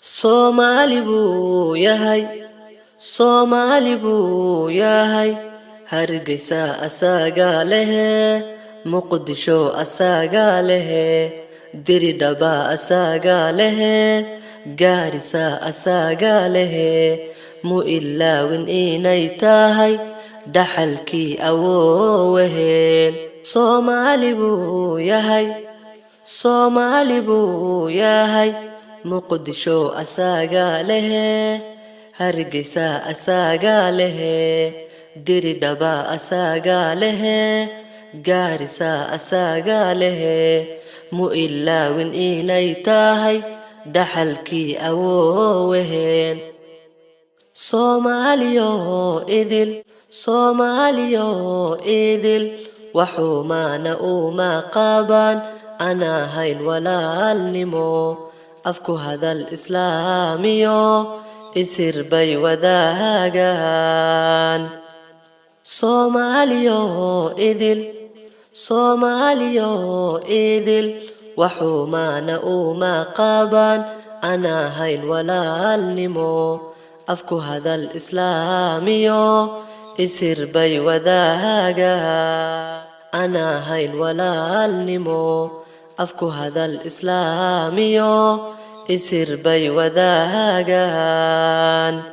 Soomaali buu yahay, Soomaali buu yahay, Hargeysa asaga lehe, Muqdisho asaga lehe, Diridhaba asaga lehe, Gaarisa asaga lehe, mu ilaawin inay tahay dhaxalkii awoowaheen. Soomaali buu yahay, Soomaali buu yahay, Muqdisho asaga lehe, Hargeysa asaga lehe, Diridhaba asaga lehe, Gaarisa asaga lehe, mu ilaawin inay tahay dhaxalkii awoowaheen. Soomaaliyo idil, Soomaaliyo idil, waxumaana uma qaban aan ahayn walaalnimo. Afku hadal islaamiyo isir bay wadaagaan. Soomaaliyo idil, Soomaaliyo idil, waxumaana uma qaban aan ahayn walaalnimo. Afku hadal islaamiyo isir bay wadaagaan. Aan ahayn walaalnimo. Afku hadal islaamiyo isir bay wadaagaan.